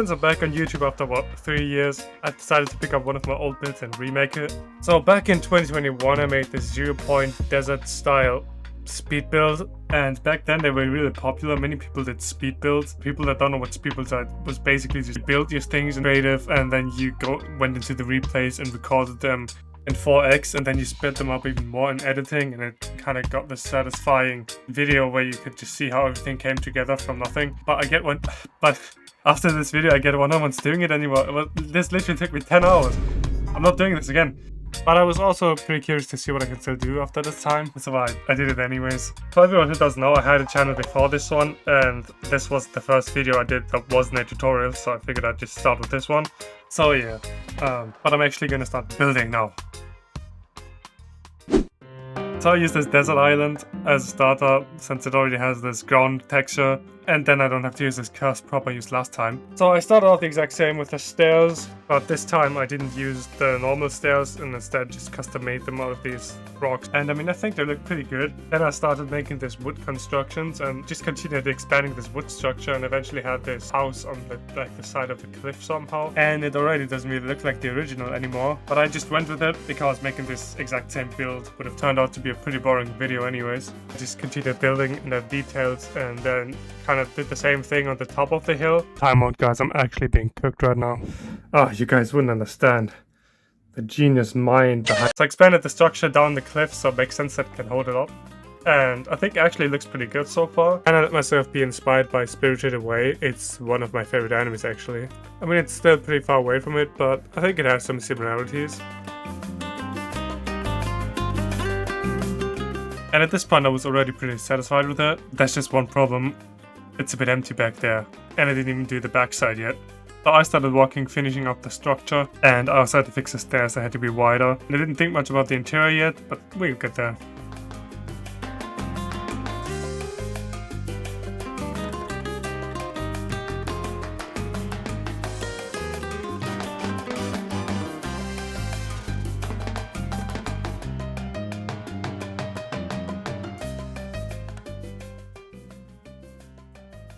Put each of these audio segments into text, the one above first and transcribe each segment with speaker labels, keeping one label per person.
Speaker 1: since I'm back on YouTube after what, 3 years, I decided to pick up one of my old builds and remake it. So back in 2021 I made this 0-point desert style speed build, and back then they were really popular. Many people did speed builds. People that don't know what speed builds are, was basically just build your things in Creative and then you went into the replays and recorded them in 4x, and then you sped them up even more in editing, and it kind of got this satisfying video where you could just see how everything came together from nothing. But after this video I get one, no one's doing it anymore. This literally took me 10 hours. I'm not doing this again. But I was also pretty curious to see what I can still do after this time, so I did it anyways. For everyone who doesn't know, I had a channel before this one, and this was the first video I did that wasn't a tutorial, so I figured I'd just start with this one. So yeah, but I'm actually gonna start building now. So I use this desert island as a starter, since it already has this ground texture, and then I don't have to use this cursed prop I used last time. So I started off the exact same with the stairs, but this time I didn't use the normal stairs and instead just custom made them out of these rocks. And I mean, I think they look pretty good. Then I started making this wood constructions and just continued expanding this wood structure, and eventually had this house on the side of the cliff somehow. And it already doesn't really look like the original anymore, but I just went with it because making this exact same build would have turned out to be a pretty boring video anyways. I just continued building in the details and then kind of did the same thing on the top of the hill. Time out, guys, I'm actually being cooked right now. Oh, you guys wouldn't understand the genius mind behind. So I expanded the structure down the cliff, so it makes sense that it can hold it up. And I think it actually looks pretty good so far. And I let myself be inspired by Spirited Away. It's one of my favorite animes actually. I mean, it's still pretty far away from it, but I think it has some similarities. And at this point I was already pretty satisfied with it. That's just one problem. It's a bit empty back there, and I didn't even do the backside yet. So I started walking, finishing up the structure, and I also had to fix the stairs. They had to be wider. And I didn't think much about the interior yet, but we'll get there.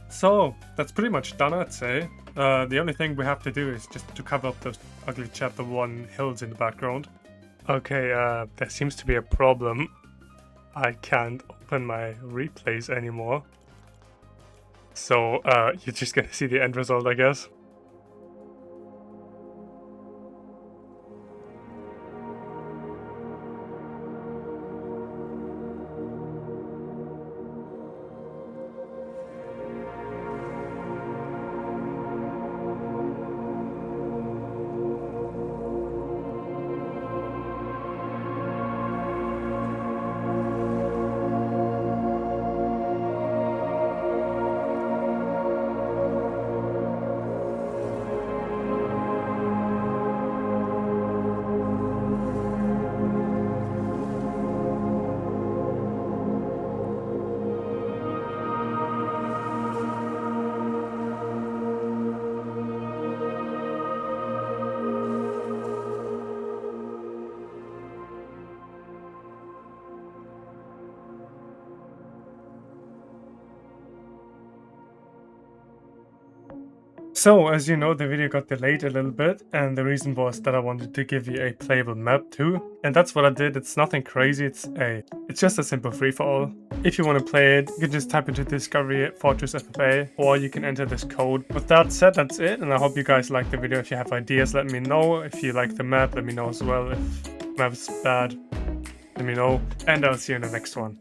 Speaker 1: So that's pretty much done, I'd say. The only thing we have to do is just to cover up those ugly chapter 1 hills in the background. Okay, there seems to be a problem. I can't open my replays anymore. So you're just gonna see the end result, I guess. So, as you know, the video got delayed a little bit, and the reason was that I wanted to give you a playable map too. And that's what I did. It's nothing crazy, it's just a simple free-for-all. If you want to play it, you can just type into Discovery Fortress FFA, or you can enter this code. With that said, that's it, and I hope you guys liked the video. If you have ideas, let me know. If you like the map, let me know as well. If the map's bad, let me know. And I'll see you in the next one.